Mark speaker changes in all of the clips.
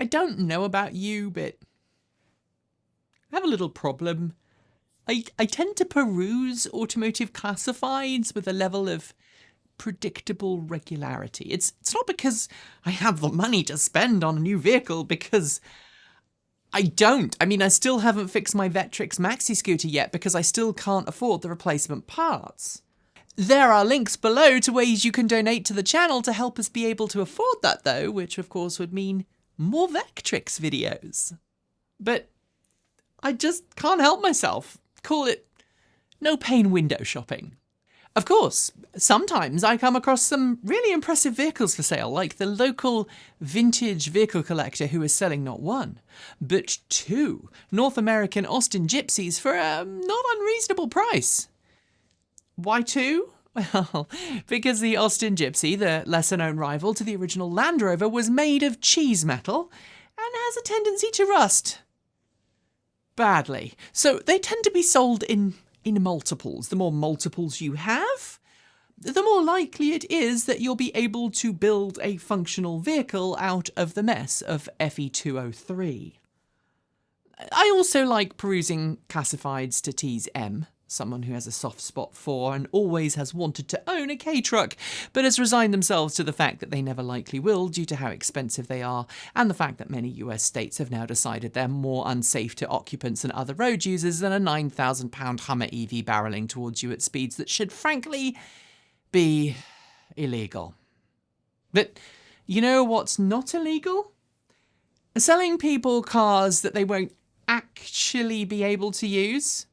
Speaker 1: I don't know about you, but I have a little problem. I tend to peruse automotive classifieds with a level of predictable regularity. It's not because I have the money to spend on a new vehicle, because I don't. I mean, I still haven't fixed my Vectrix Maxi scooter yet because I still can't afford the replacement parts. There are links below to ways you can donate to the channel to help us be able to afford that though, which of course would mean more Vectrix videos. But I just can't help myself. Call it no pain window shopping. Of course, sometimes I come across some really impressive vehicles for sale, like the local vintage vehicle collector who is selling not one, but two North American Austin Gypsies for a not unreasonable price. Why two? Well, because the Austin Gypsy, the lesser-known rival to the original Land Rover, was made of cheese metal and has a tendency to rust badly. So they tend to be sold in multiples. The more multiples you have, the more likely it is that you'll be able to build a functional vehicle out of the mess of FE203. I also like perusing classifieds to tease M, someone who has a soft spot for and always has wanted to own a K-truck, but has resigned themselves to the fact that they never likely will due to how expensive they are, and the fact that many US states have now decided they're more unsafe to occupants and other road users than a £9,000 Hummer EV barreling towards you at speeds that should frankly be illegal. But you know what's not illegal? Selling people cars that they won't actually be able to use.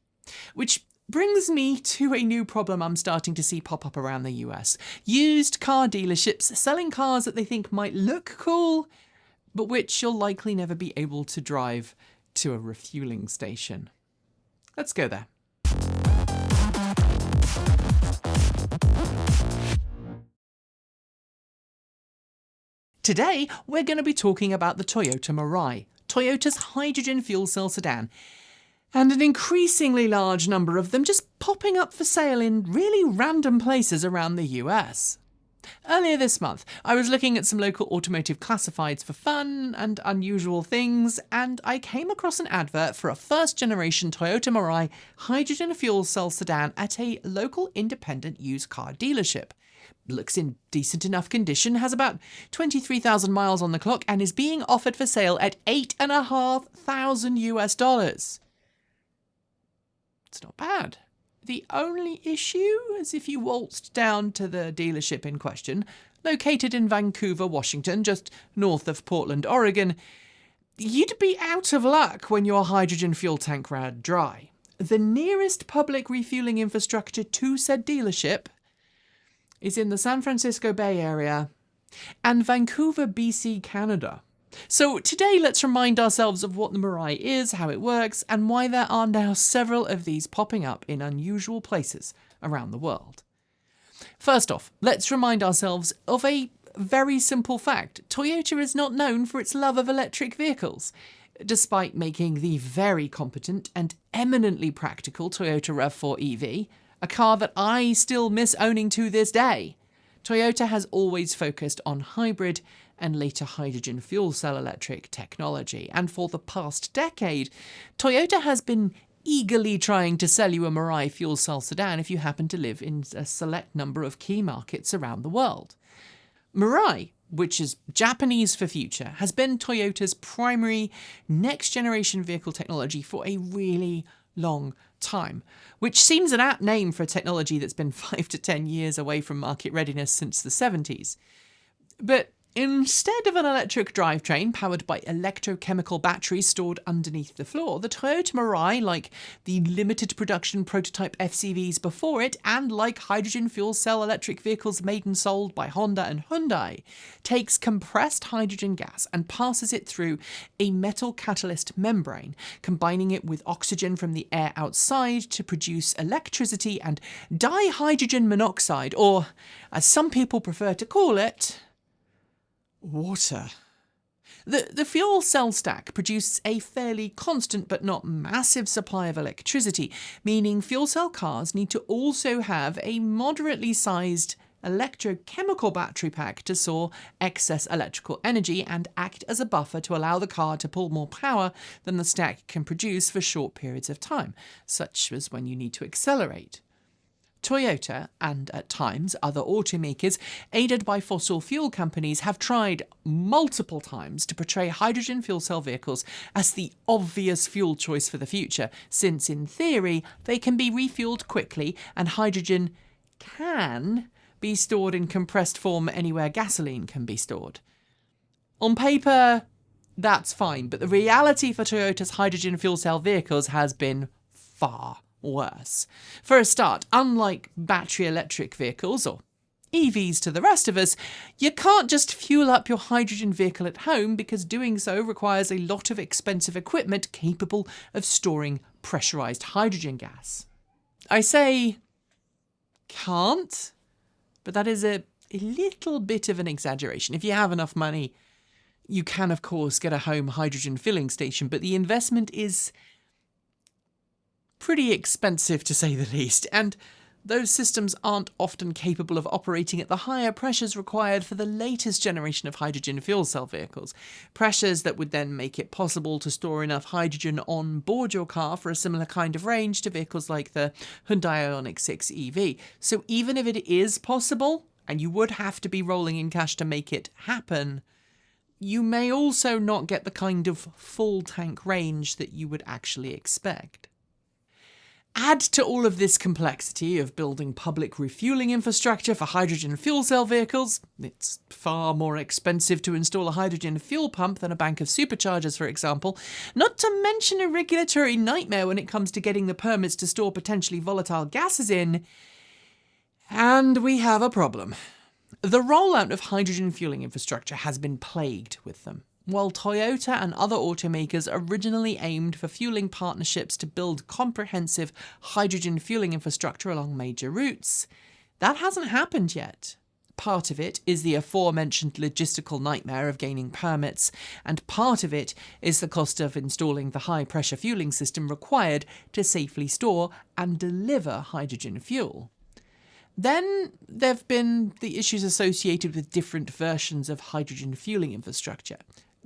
Speaker 1: Which brings me to a new problem I'm starting to see pop up around the US. Used car dealerships selling cars that they think might look cool, but which you'll likely never be able to drive to a refueling station. Let's go there. Today, we're going to be talking about the Toyota Mirai, Toyota's hydrogen fuel cell sedan, and an increasingly large number of them just popping up for sale in really random places around the US. Earlier this month, I was looking at some local automotive classifieds for fun and unusual things, and I came across an advert for a first-generation Toyota Mirai hydrogen fuel cell sedan at a local independent used car dealership. Looks in decent enough condition, has about 23,000 miles on the clock, and is being offered for sale at $8,500 US. It's not bad. The only issue is if you waltzed down to the dealership in question, located in Vancouver, Washington, just north of Portland, Oregon, you'd be out of luck when your hydrogen fuel tank ran dry. The nearest public refueling infrastructure to said dealership is in the San Francisco Bay Area and Vancouver, BC, Canada. So today let's remind ourselves of what the Mirai is, how it works, and why there are now several of these popping up in unusual places around the world. First off, let's remind ourselves of a very simple fact. Toyota is not known for its love of electric vehicles. Despite making the very competent and eminently practical Toyota RAV4 EV, a car that I still miss owning to this day, Toyota has always focused on hybrid and later hydrogen fuel cell electric technology. And for the past decade, Toyota has been eagerly trying to sell you a Mirai fuel cell sedan if you happen to live in a select number of key markets around the world. Mirai, which is Japanese for future, has been Toyota's primary next-generation vehicle technology for a really long time, which seems an apt name for a technology that's been 5 to 10 years away from market readiness since the 70s. But instead of an electric drivetrain powered by electrochemical batteries stored underneath the floor, the Toyota Mirai, like the limited production prototype FCVs before it, and like hydrogen fuel cell electric vehicles made and sold by Honda and Hyundai, takes compressed hydrogen gas and passes it through a metal catalyst membrane, combining it with oxygen from the air outside to produce electricity and dihydrogen monoxide, or as some people prefer to call it, water. The fuel cell stack produces a fairly constant but not massive supply of electricity, meaning fuel cell cars need to also have a moderately sized electrochemical battery pack to store excess electrical energy and act as a buffer to allow the car to pull more power than the stack can produce for short periods of time, such as when you need to accelerate. Toyota, and at times other automakers, aided by fossil fuel companies, have tried multiple times to portray hydrogen fuel cell vehicles as the obvious fuel choice for the future, since in theory they can be refueled quickly and hydrogen can be stored in compressed form anywhere gasoline can be stored. On paper, that's fine, but the reality for Toyota's hydrogen fuel cell vehicles has been far worse. For a start, unlike battery electric vehicles, or EVs to the rest of us, you can't just fuel up your hydrogen vehicle at home because doing so requires a lot of expensive equipment capable of storing pressurized hydrogen gas. I say can't, but that is a little bit of an exaggeration. If you have enough money, you can, of course, get a home hydrogen filling station, but the investment is pretty expensive to say the least, and those systems aren't often capable of operating at the higher pressures required for the latest generation of hydrogen fuel cell vehicles. Pressures that would then make it possible to store enough hydrogen on board your car for a similar kind of range to vehicles like the Hyundai Ioniq 6 EV. So even if it is possible, and you would have to be rolling in cash to make it happen, you may also not get the kind of full tank range that you would actually expect. Add to all of this complexity of building public refueling infrastructure for hydrogen fuel cell vehicles. It's far more expensive to install a hydrogen fuel pump than a bank of superchargers, for example, not to mention a regulatory nightmare when it comes to getting the permits to store potentially volatile gases in, and we have a problem. The rollout of hydrogen fueling infrastructure has been plagued with them. While Toyota and other automakers originally aimed for fueling partnerships to build comprehensive hydrogen fueling infrastructure along major routes, that hasn't happened yet. Part of it is the aforementioned logistical nightmare of gaining permits, and part of it is the cost of installing the high-pressure fueling system required to safely store and deliver hydrogen fuel. Then there've been the issues associated with different versions of hydrogen fueling infrastructure.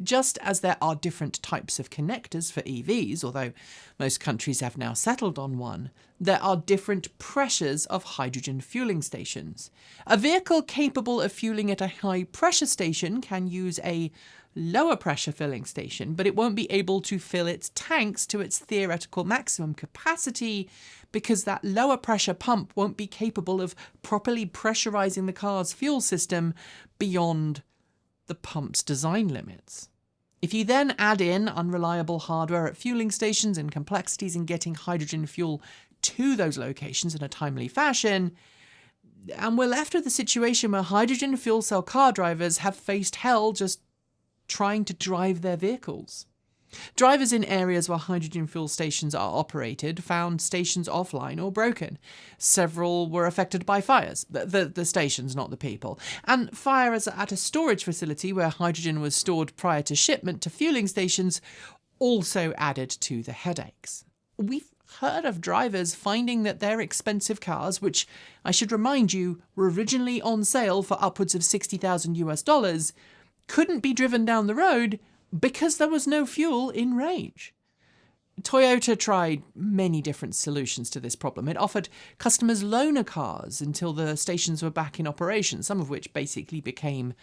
Speaker 1: Just as there are different types of connectors for EVs, although most countries have now settled on one, there are different pressures of hydrogen fueling stations. A vehicle capable of fueling at a high pressure station can use a lower pressure filling station, but it won't be able to fill its tanks to its theoretical maximum capacity because that lower pressure pump won't be capable of properly pressurizing the car's fuel system beyond the pump's design limits. If you then add in unreliable hardware at fueling stations and complexities in getting hydrogen fuel to those locations in a timely fashion, and we're left with a situation where hydrogen fuel cell car drivers have faced hell just trying to drive their vehicles. Drivers in areas where hydrogen fuel stations are operated found stations offline or broken. Several were affected by fires, the stations, not the people. And fires at a storage facility where hydrogen was stored prior to shipment to fueling stations also added to the headaches. We've heard of drivers finding that their expensive cars, which I should remind you were originally on sale for upwards of $60,000, couldn't be driven down the road because there was no fuel in range. Toyota tried many different solutions to this problem. It offered customers loaner cars until the stations were back in operation, some of which basically became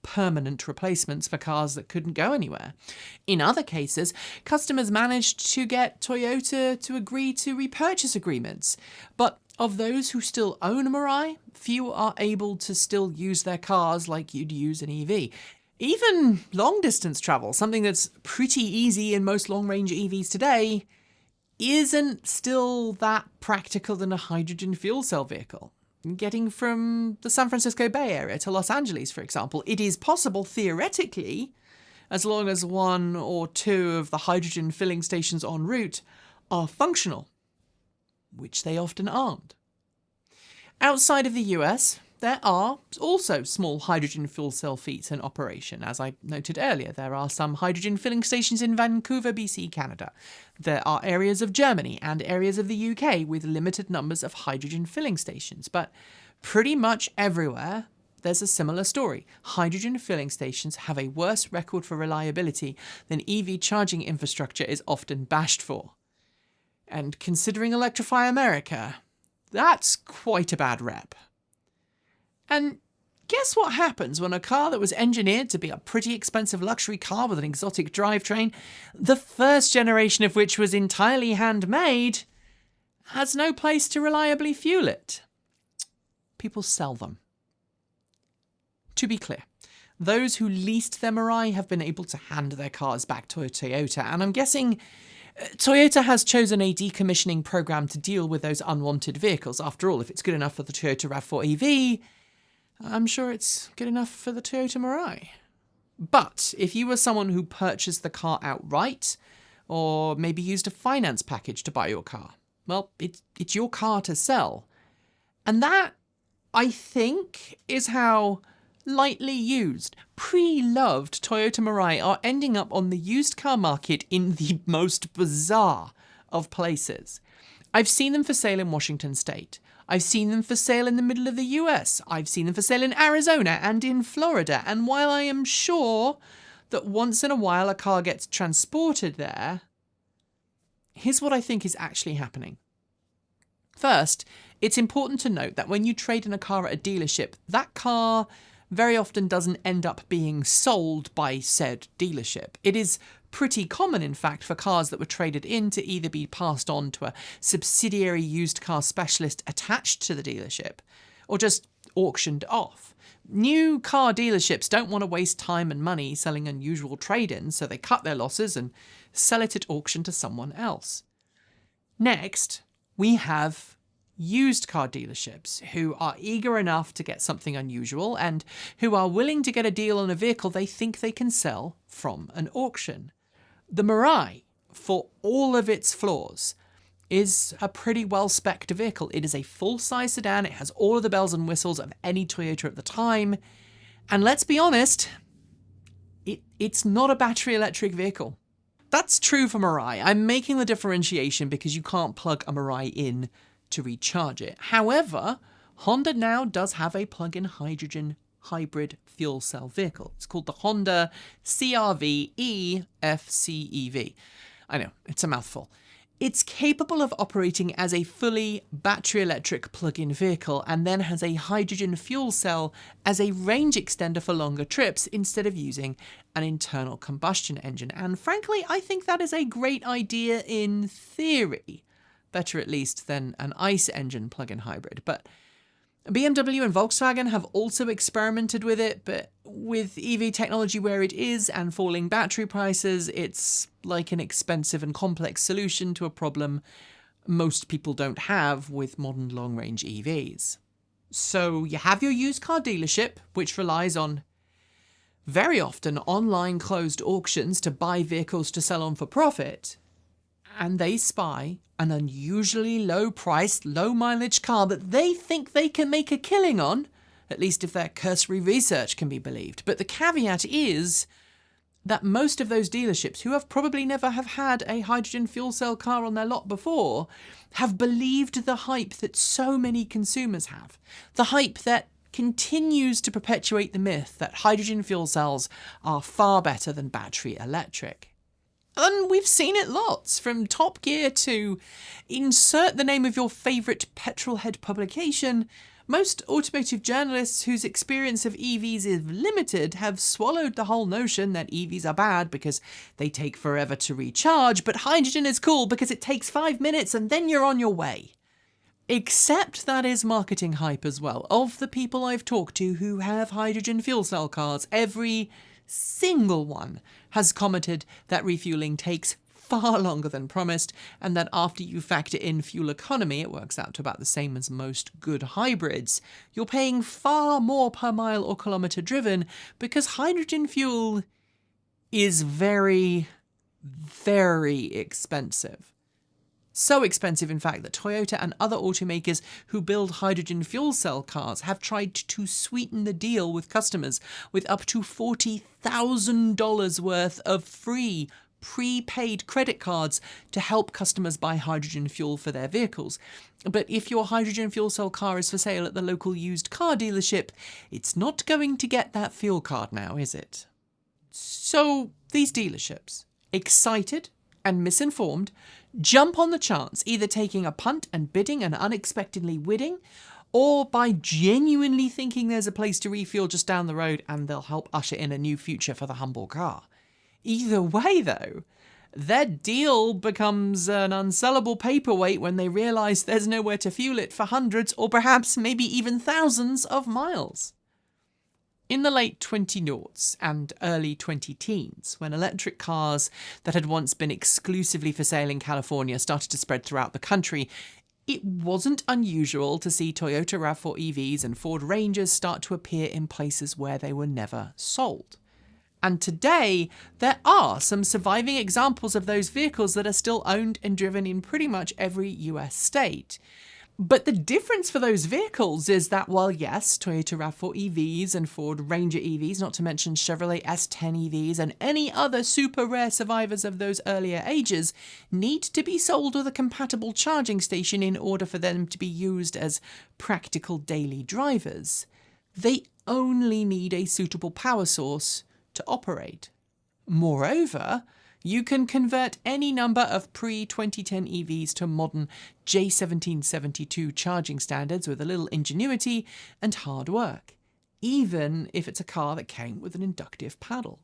Speaker 1: permanent replacements for cars that couldn't go anywhere. In other cases, customers managed to get Toyota to agree to repurchase agreements. But of those who still own a Mirai, few are able to still use their cars like you'd use an EV. Even long-distance travel, something that's pretty easy in most long-range EVs today, isn't still that practical in a hydrogen fuel cell vehicle. Getting from the San Francisco Bay Area to Los Angeles, for example, it is possible theoretically, as long as one or two of the hydrogen filling stations en route are functional, which they often aren't. Outside of the US, there are also small hydrogen fuel cell fleets in operation. As I noted earlier, there are some hydrogen filling stations in Vancouver, BC, Canada. There are areas of Germany and areas of the UK with limited numbers of hydrogen filling stations. But Pretty much everywhere, there's a similar story. Hydrogen filling stations have a worse record for reliability than EV charging infrastructure is often bashed for. And considering Electrify America, that's quite a bad rep. And guess what happens when a car that was engineered to be a pretty expensive luxury car with an exotic drivetrain, the first generation of which was entirely handmade, has no place to reliably fuel it? People sell them. To be clear, those who leased their Mirai have been able to hand their cars back to Toyota, and I'm guessing Toyota has chosen a decommissioning program to deal with those unwanted vehicles. After all, if it's good enough for the Toyota RAV4 EV, I'm sure it's good enough for the Toyota Mirai. But if you were someone who purchased the car outright, or maybe used a finance package to buy your car, well, it's your car to sell. And that, I think, is how lightly used, pre-loved Toyota Mirai are ending up on the used car market in the most bizarre of places. I've seen them for sale in Washington State. I've seen them for sale in the middle of the US. I've seen them for sale in Arizona and in Florida. And while I am sure that once in a while a car gets transported there, here's what I think is actually happening. First, it's important to note that when you trade in a car at a dealership, that car very often doesn't end up being sold by said dealership. It is pretty common, in fact, for cars that were traded in to either be passed on to a subsidiary used car specialist attached to the dealership, or just auctioned off. New car dealerships don't want to waste time and money selling unusual trade-ins, so they cut their losses and sell it at auction to someone else. Next, we have used car dealerships who are eager enough to get something unusual and who are willing to get a deal on a vehicle they think they can sell from an auction. The Mirai, for all of its flaws, is a pretty well-spec'd vehicle. It is a full-size sedan. It has all of the bells and whistles of any Toyota at the time. And let's be honest, it's not a battery electric vehicle. That's true for Mirai. I'm making the differentiation because you can't plug a Mirai in to recharge it. However, Honda now does have a plug-in hydrogen hybrid fuel cell vehicle. It's called the Honda CR-V EFCEV. I know, it's a mouthful. It's capable of operating as a fully battery electric plug-in vehicle and then has a hydrogen fuel cell as a range extender for longer trips instead of using an internal combustion engine. And frankly, I think that is a great idea in theory. Better at least than an ICE engine plug-in hybrid. But BMW and Volkswagen have also experimented with it, but with EV technology where it is and falling battery prices, it's like an expensive and complex solution to a problem most people don't have with modern long-range EVs. So you have your used car dealership, which relies on very often online closed auctions to buy vehicles to sell on for profit, and they spy an unusually low-priced, low-mileage car that they think they can make a killing on, at least if their cursory research can be believed. But the caveat is that most of those dealerships, who have probably never have had a hydrogen fuel cell car on their lot before, have believed the hype that so many consumers have. The hype that continues to perpetuate the myth that hydrogen fuel cells are far better than battery electric. And we've seen it lots, from Top Gear to insert the name of your favourite petrolhead publication. Most automotive journalists whose experience of EVs is limited have swallowed the whole notion that EVs are bad because they take forever to recharge, but hydrogen is cool because it takes 5 minutes and then you're on your way. Except that is marketing hype as well. Of the people I've talked to who have hydrogen fuel cell cars, every single one has commented that refueling takes far longer than promised, and that after you factor in fuel economy, it works out to about the same as most good hybrids. You're paying far more per mile or kilometre driven because hydrogen fuel is very, very expensive. So expensive, in fact, that Toyota and other automakers who build hydrogen fuel cell cars have tried to sweeten the deal with customers with up to $40,000 worth of free prepaid credit cards to help customers buy hydrogen fuel for their vehicles. But if your hydrogen fuel cell car is for sale at the local used car dealership, it's not going to get that fuel card now, is it? So these dealerships, excited and misinformed, jump on the chance, either taking a punt and bidding and unexpectedly winning, or by genuinely thinking there's a place to refuel just down the road and they'll help usher in a new future for the humble car. Either way, though, their deal becomes an unsellable paperweight when they realise there's nowhere to fuel it for hundreds or perhaps maybe even thousands of miles. In the late 2000s and early 2010s, when electric cars that had once been exclusively for sale in California started to spread throughout the country, it wasn't unusual to see Toyota RAV4 EVs and Ford Rangers start to appear in places where they were never sold. And today, there are some surviving examples of those vehicles that are still owned and driven in pretty much every US state. But the difference for those vehicles is that while yes, Toyota RAV4 EVs and Ford Ranger EVs, not to mention Chevrolet S10 EVs and any other super rare survivors of those earlier ages, need to be sold with a compatible charging station in order for them to be used as practical daily drivers, they only need a suitable power source to operate. Moreover, you can convert any number of pre-2010 EVs to modern J1772 charging standards with a little ingenuity and hard work, even if it's a car that came with an inductive paddle.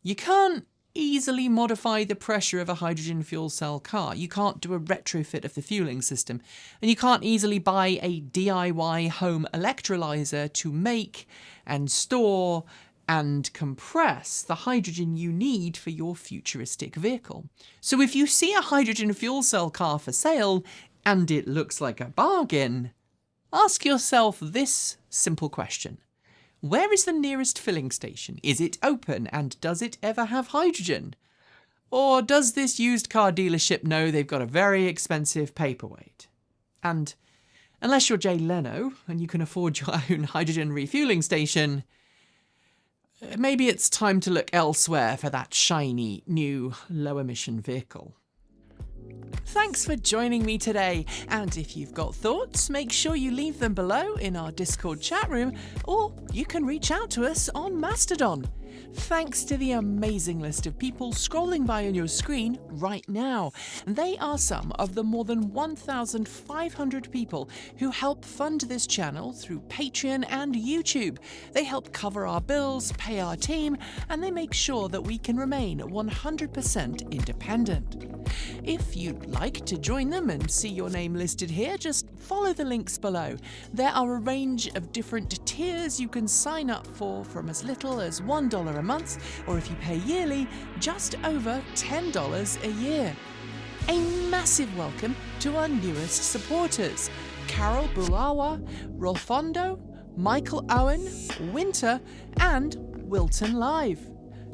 Speaker 1: You can't easily modify the pressure of a hydrogen fuel cell car. You can't do a retrofit of the fueling system, and you can't easily buy a DIY home electrolyzer to make and store and compress the hydrogen you need for your futuristic vehicle. So if you see a hydrogen fuel cell car for sale and it looks like a bargain, ask yourself this simple question. Where is the nearest filling station? Is it open and does it ever have hydrogen? Or does this used car dealership know they've got a very expensive paperweight? And unless you're Jay Leno and you can afford your own hydrogen refueling station, maybe it's time to look elsewhere for that shiny, new, low-emission vehicle. Thanks for joining me today, and if you've got thoughts, make sure you leave them below in our Discord chat room, or you can reach out to us on Mastodon. Thanks to the amazing list of people scrolling by on your screen right now. They are some of the more than 1,500 people who help fund this channel through Patreon and YouTube. They help cover our bills, pay our team, and they make sure that we can remain 100% independent. If you'd like to join them and see your name listed here, just follow the links below. There are a range of different tiers you can sign up for, from as little as $1 a month, or if you pay yearly, just over $10 a year. A massive welcome to our newest supporters: Carol Bulawa, Rolfondo, Michael Owen, Winter, and Wilton Live.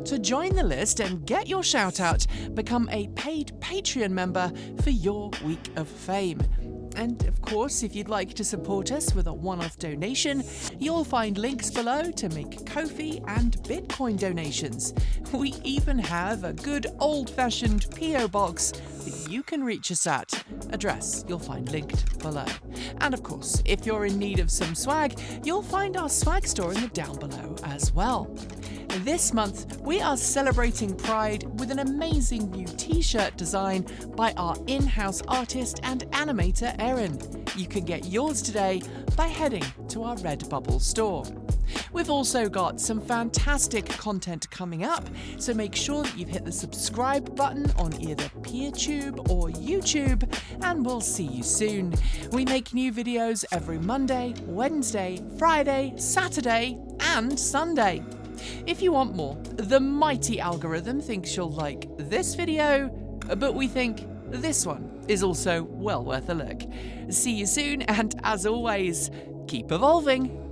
Speaker 1: To join the list and get your shout out, become a paid Patreon member for your week of fame. And of course, if you'd like to support us with a one-off donation, you'll find links below to make Ko-fi and Bitcoin donations. We even have a good old-fashioned P.O. box that you can reach us at. Address you'll find linked below. And of course, if you're in need of some swag, you'll find our swag store in the down below as well. This month, we are celebrating Pride with an amazing new t-shirt design by our in-house artist and animator, Erin. You can get yours today by heading to our Redbubble store. We've also got some fantastic content coming up, so make sure that you've hit the subscribe button on either PeerTube or YouTube, and we'll see you soon. We make new videos every Monday, Wednesday, Friday, Saturday, and Sunday. If you want more, the mighty algorithm thinks you'll like this video, but we think this one is also well worth a look. See you soon, and as always, keep evolving.